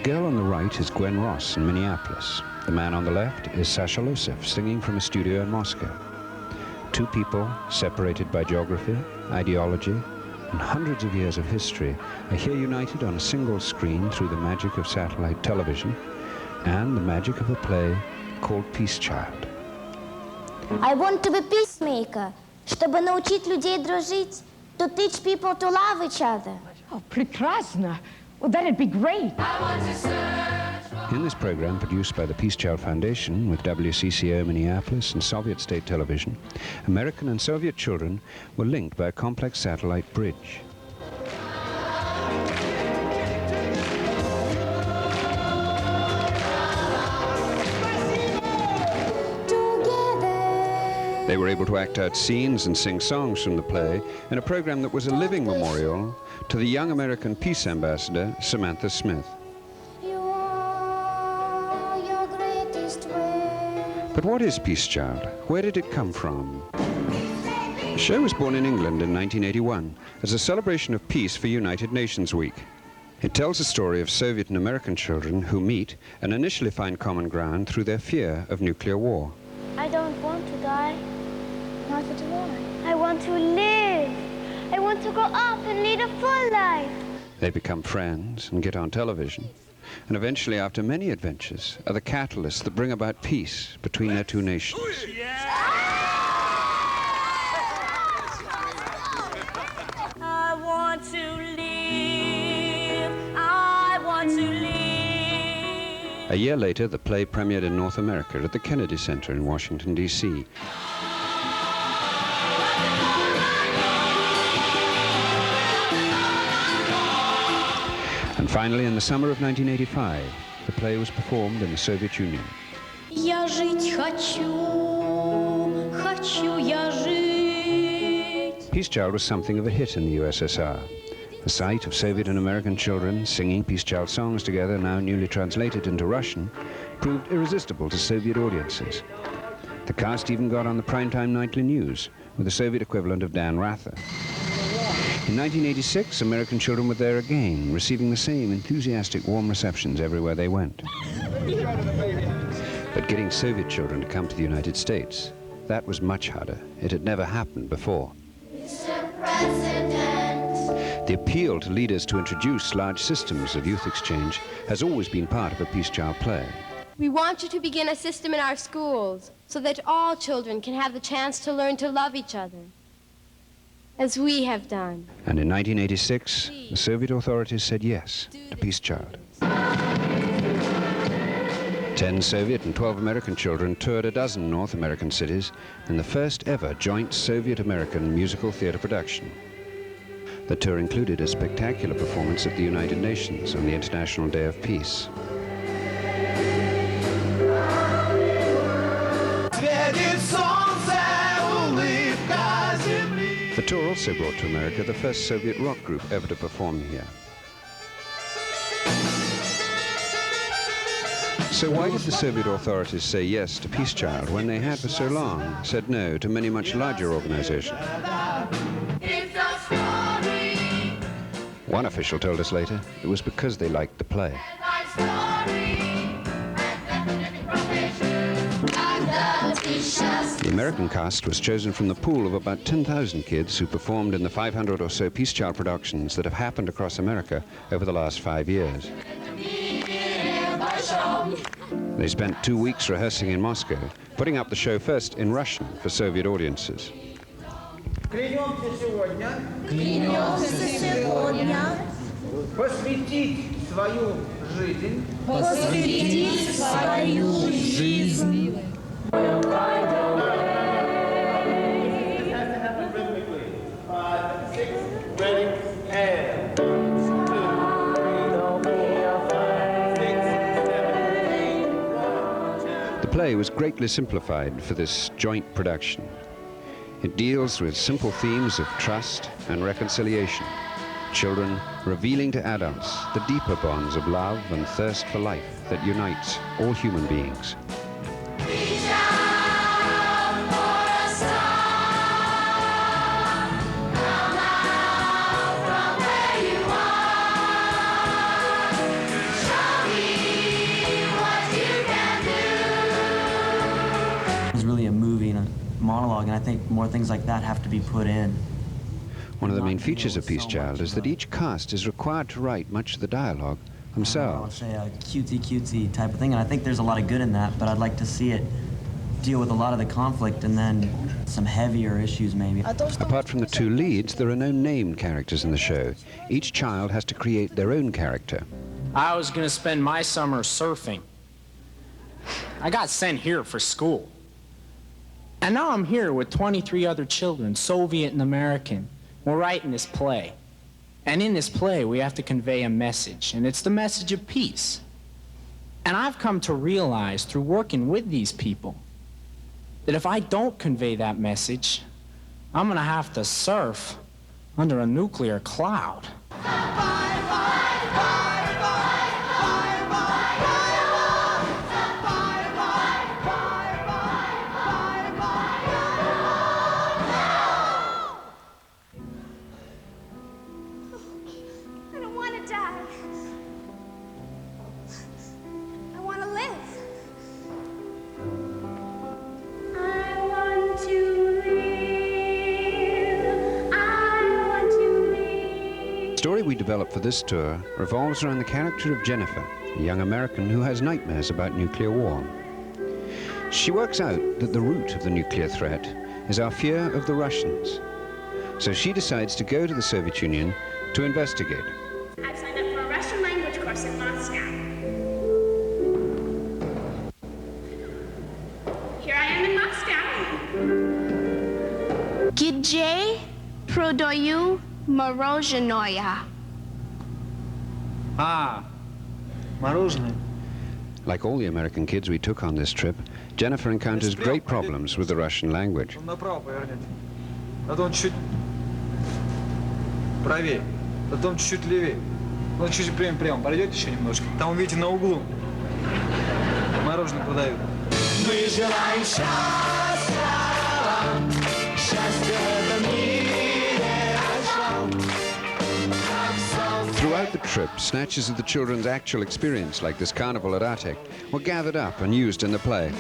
girl on the right is Gwen Ross in Minneapolis. The man on the left is Sasha Losif, singing from a studio in Moscow. Two people separated by geography, ideology, and hundreds of years of history are here united on a single screen through the magic of satellite television and the magic of a play called Peace Child. I want to be peacemaker. Чтобы научить людей дружить, to teach people to love each other. Oh, прекрасно. Well, that'd be great. In this program, produced by the Peace Child Foundation with WCCO Minneapolis and Soviet State Television, American and Soviet children were linked by a complex satellite bridge. They were able to act out scenes and sing songs from the play in a program that was a living memorial to the young American peace ambassador, Samantha Smith. But what is Peace Child? Where did it come from? The show was born in England in 1981 as a celebration of peace for United Nations Week. It tells the story of Soviet and American children who meet and initially find common ground through their fear of nuclear war. I don't want to die. Neither do I. I want to live. I want to grow up and lead a full life. They become friends and get on television, and eventually, after many adventures, are the catalysts that bring about peace between their two nations. I want to live. I want to live. A year later, the play premiered in North America at the Kennedy Center in Washington, D.C. And finally, in the summer of 1985, the play was performed in the Soviet Union. Я жить хочу, хочу я жить. Peace Child was something of a hit in the USSR. The sight of Soviet and American children singing Peace Child songs together, now newly translated into Russian, proved irresistible to Soviet audiences. The cast even got on the primetime nightly news with the Soviet equivalent of Dan Rather. In 1986, American children were there again, receiving the same enthusiastic, warm receptions everywhere they went. But getting Soviet children to come to the United States, that was much harder. It had never happened before. The appeal to leaders to introduce large systems of youth exchange has always been part of a Peace Child play. We want you to begin a system in our schools so that all children can have the chance to learn to love each other, as we have done. And in 1986, the Soviet authorities said yes to Peace Child. 10 Soviet and 12 American children toured a dozen North American cities in the first ever joint Soviet-American musical theater production. The tour included a spectacular performance at the United Nations on the International Day of Peace. The tour also brought to America the first Soviet rock group ever to perform here. So why did the Soviet authorities say yes to Peace Child when they had for so long said no to many much larger organizations? One official told us later it was because they liked the play. The American cast was chosen from the pool of about 10,000 kids who performed in the 500 or so Peace Child productions that have happened across America over the last 5 years. They spent 2 weeks rehearsing in Moscow, putting up the show first in Russian for Soviet audiences. The play was greatly simplified for this joint production. It deals with simple themes of trust and reconciliation, children revealing to adults the deeper bonds of love and thirst for life that unites all human beings. Shall we I think more things like that have to be put in. One of the main features of Peace Child is that each cast is required to write much of the dialogue themselves. Let's say a cutesy type of thing, and I think there's a lot of good in that, but I'd like to see it deal with a lot of the conflict and then some heavier issues maybe. Apart from the two leads, there are no named characters in the show. Each child has to create their own character. I was gonna spend my summer surfing. I got sent here for school. And now I'm here with 23 other children, Soviet and American. We're writing this play. And in this play, we have to convey a message, and it's the message of peace. And I've come to realize through working with these people that if I don't convey that message, I'm gonna have to surf under a nuclear cloud. The story we developed for this tour revolves around the character of Jennifer, a young American who has nightmares about nuclear war. She works out that the root of the nuclear threat is our fear of the Russians. So she decides to go to the Soviet Union to investigate. I've signed up for a Russian language course in Moscow. Here I am in Moscow. Gdzie prodają mороженое? Ah, мороженое. Like all the American kids we took on this trip, Jennifer encounters great problems with the Russian language. Направо поверните. Потом чуть правее. Потом чуть левее. Ну, чуть прямо. Пройдете еще немножко. Там, видите, на углу мороженое продают. Мы желаем счастья вам, счастья в этом мире рождал. Throughout the trip, snatches of the children's actual experience, like this carnival at Artek, were gathered up and used in the play.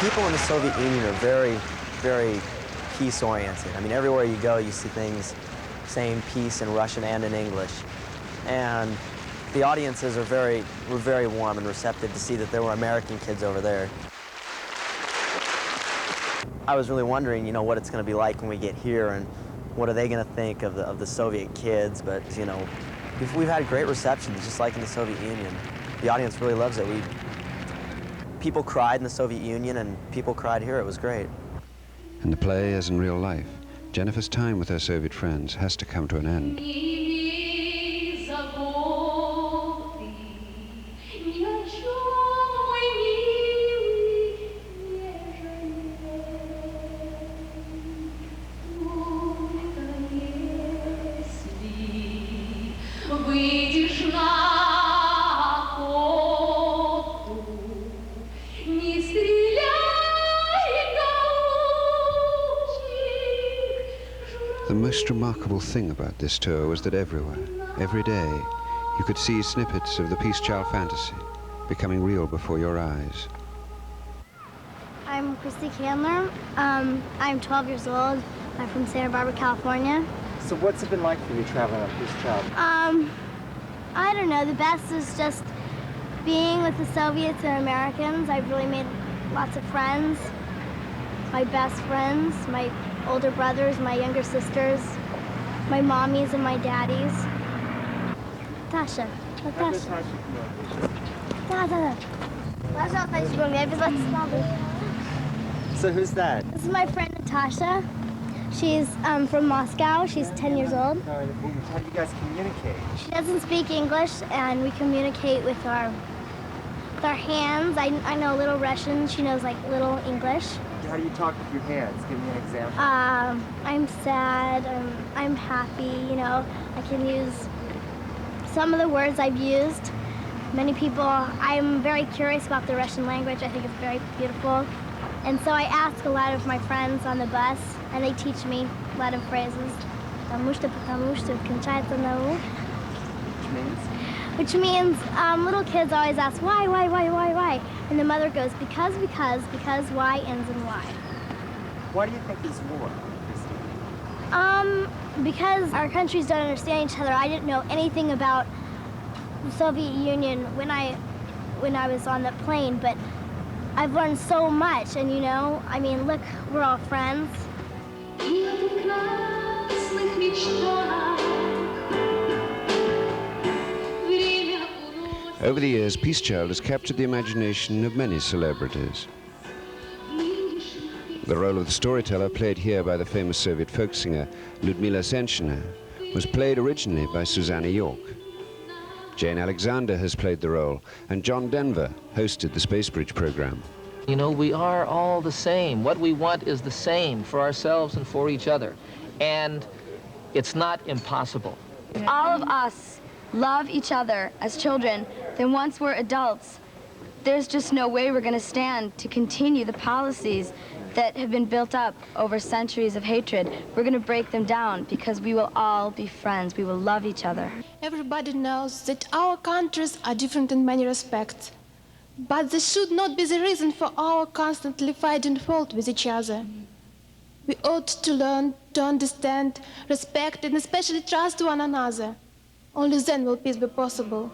People in the Soviet Union are very, very peace-oriented. I mean, everywhere you go, you see things saying peace in Russian and in English. And the audiences were very warm and receptive to see that there were American kids over there. I was really wondering, you know, what it's going to be like when we get here and what are they going to think of the Soviet kids. But, you know, we've had great reception, just like in the Soviet Union. The audience really loves it. People cried in the Soviet Union, and people cried here. It was great. In the play, as in real life, Jennifer's time with her Soviet friends has to come to an end. The most remarkable thing about this tour was that everywhere, every day, you could see snippets of the Peace Child fantasy becoming real before your eyes. I'm Christy Candler. I'm 12 years old. I'm from Santa Barbara, California. So what's it been like for you traveling on Peace Child? I don't know. The best is just being with the Soviets and Americans. I've really made lots of friends. My best friends, my older brothers, my younger sisters, my mommies and my daddies. Tasha. Tasha. So who's that? This is my friend Natasha. She's from Moscow. She's 10 years old. How do you guys communicate? She doesn't speak English, and we communicate with our hands. I know a little Russian. She knows like little English. How do you talk with your hands? Give me an example. I'm sad. I'm happy. You know, I can use some of the words I've used. Many people. I'm very curious about the Russian language. I think it's very beautiful. And so I ask a lot of my friends on the bus, and they teach me a lot of phrases. Потому что кончается на «у». Which means little kids always ask, why? And the mother goes, because, why ends in Y. Why do you think there's war, Christine? Because our countries don't understand each other. I didn't know anything about the Soviet Union when I was on the plane, but I've learned so much, and you know, I mean, look, we're all friends. Over the years, Peace Child has captured the imagination of many celebrities. The role of the storyteller, played here by the famous Soviet folk singer Lyudmila Senchina, was played originally by Susanna York. Jane Alexander has played the role, and John Denver hosted the Space Bridge program. You know, we are all the same. What we want is the same for ourselves and for each other. And it's not impossible. If all of us love each other as children, then once we're adults, there's just no way we're going to stand to continue the policies that have been built up over centuries of hatred. We're going to break them down because we will all be friends. We will love each other. Everybody knows that our countries are different in many respects. But this should not be the reason for our constantly finding fault with each other. We ought to learn to understand, respect, and especially trust one another. Only then will peace be possible.